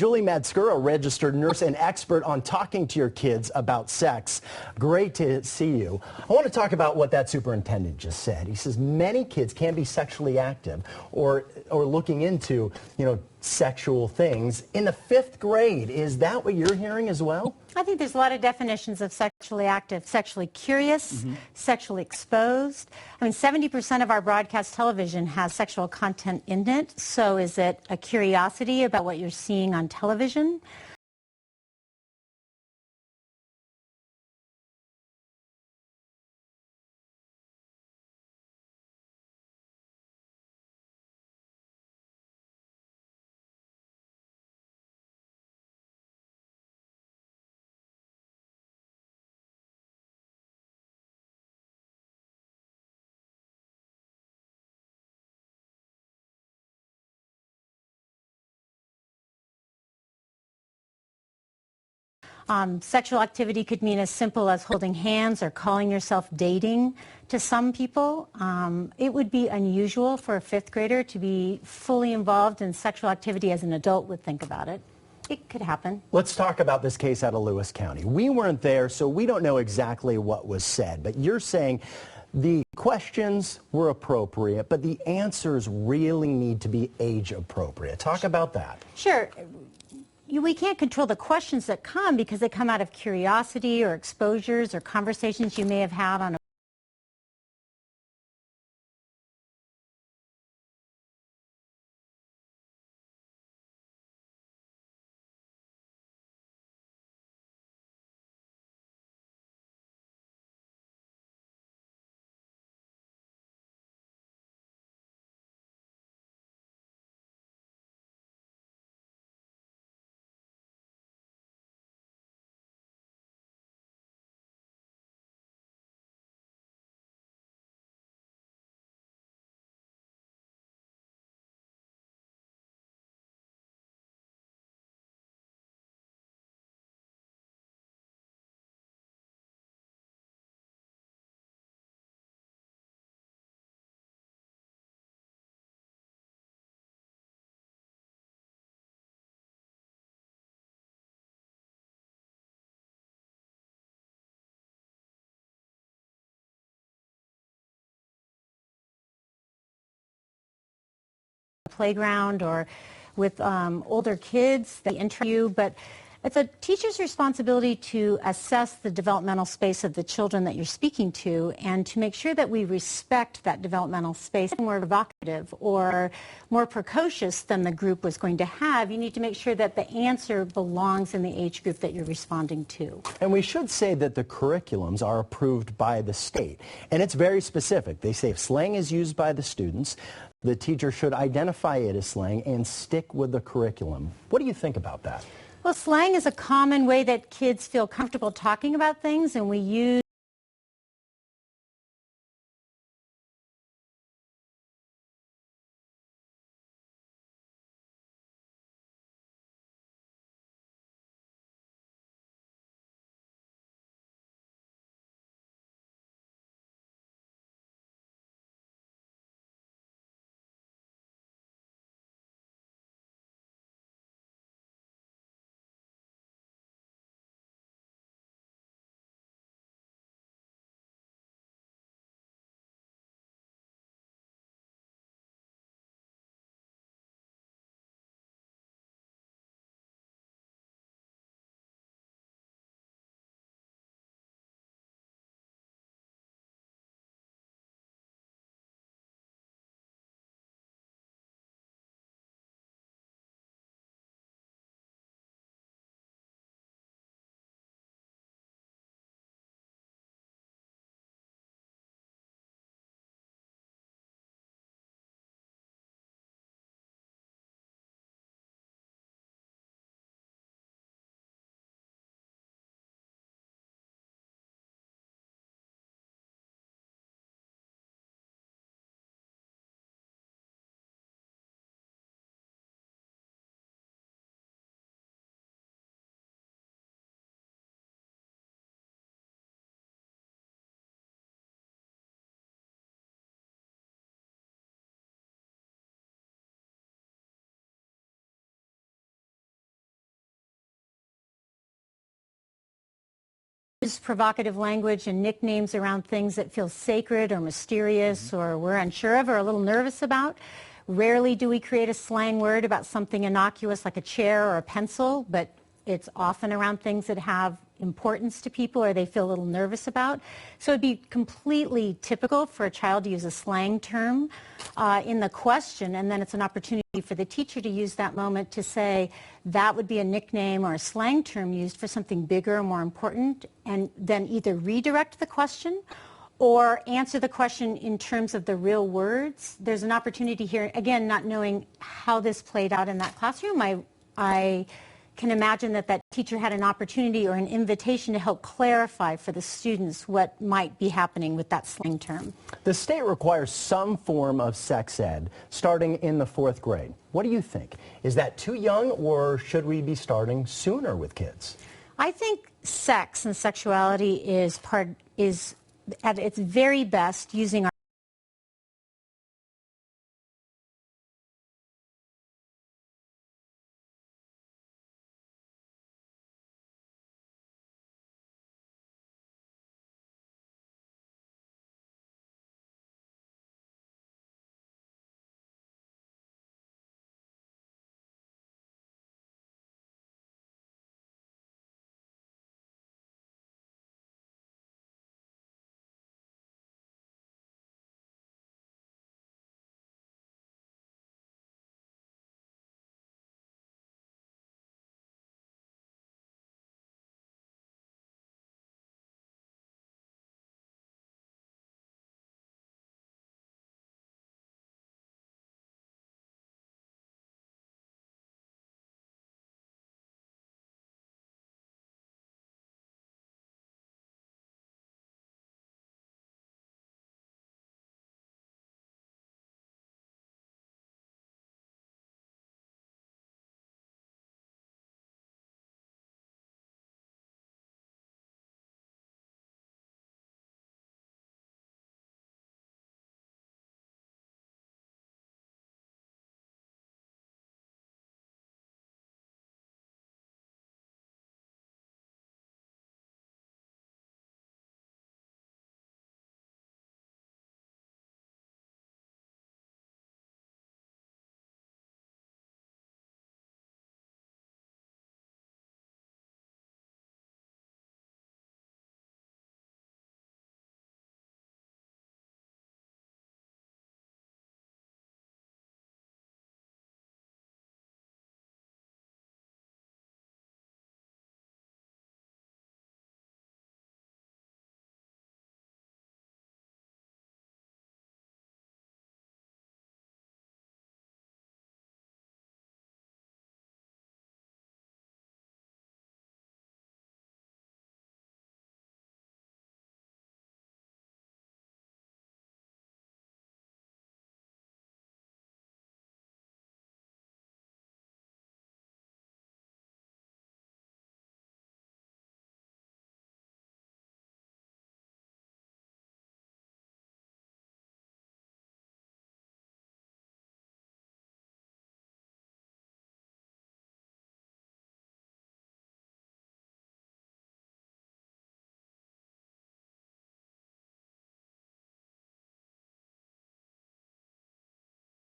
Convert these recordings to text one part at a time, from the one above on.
Julie Metzger, a registered nurse and expert on talking to your kids about sex. Great to see you. I want to talk about what that superintendent just said. He says many kids can be sexually active or looking into, sexual things in the 5th grade. Is that what you're hearing as well? I think there's a lot of definitions of sexually active: sexually curious, sexually exposed. I mean, 70% of our broadcast television has sexual content in it. So is it a curiosity about what you're seeing on television? Sexual activity could mean as simple as holding hands or calling yourself dating to some people. It would be unusual for a 5th grader to be fully involved in sexual activity as an adult would think about it. It could happen. Let's talk about this case out of Lewis County. We weren't there, so we don't know exactly what was said, but you're saying the questions were appropriate, but the answers really need to be age appropriate. Talk about that. Sure. We can't control the questions that come because they come out of curiosity or exposures or conversations you may have had on a playground or with older kids that interview, but it's a teacher's responsibility to assess the developmental space of the children that you're speaking to and to make sure that we respect that developmental space. More provocative or more precocious than the group was going to have, you need to make sure that the answer belongs in the age group that you're responding to. And we should say that the curriculums are approved by the state, and it's very specific. They say if slang is used by the students, the teacher should identify it as slang and stick with the curriculum. What do you think about that? Well, slang is a common way that kids feel comfortable talking about things, and we use use provocative language and nicknames around things that feel sacred or mysterious or we're unsure of or a little nervous about. Rarely do we create a slang word about something innocuous like a chair or a pencil, but it's often around things that have importance to people or they feel a little nervous about. So it'd be completely typical for a child to use a slang term in the question, and then it's an opportunity for the teacher to use that moment to say that would be a nickname or a slang term used for something bigger or more important, and then either redirect the question or answer the question in terms of the real words. There's an opportunity here, again, not knowing how this played out in that classroom. I can imagine that that teacher had an opportunity or an invitation to help clarify for the students what might be happening with that slang term. The state requires some form of sex ed starting in the 4th grade. What do you think? Is that too young, or should we be starting sooner with kids? I think sex and sexuality is at its very best using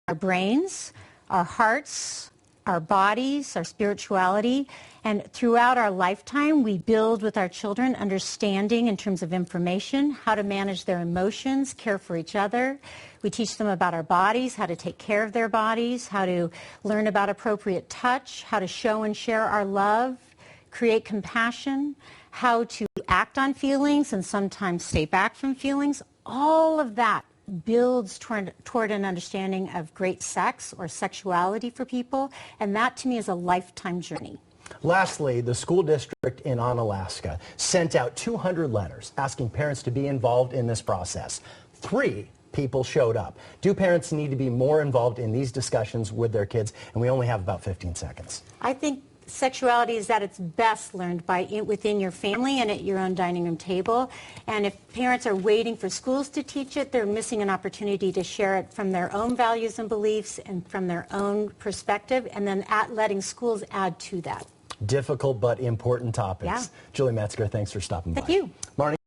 our brains, our hearts, our bodies, our spirituality, and throughout our lifetime we build with our children understanding in terms of information, how to manage their emotions, care for each other. We teach them about our bodies, how to take care of their bodies, how to learn about appropriate touch, how to show and share our love, create compassion, how to act on feelings and sometimes stay back from feelings. All of that builds toward an understanding of great sex or sexuality for people, and that to me is a lifetime journey. Lastly, the school district in Onalaska sent out 200 letters asking parents to be involved in this process. 3 people showed up. Do parents need to be more involved in these discussions with their kids? And we only have about 15 seconds. I think sexuality is at its best learned within your family and at your own dining room table. And if parents are waiting for schools to teach it, they're missing an opportunity to share it from their own values and beliefs and from their own perspective, and then letting schools add to that. difficult but important topics. Yeah. Julie Metzger, thanks for stopping by. Thank you. Marnie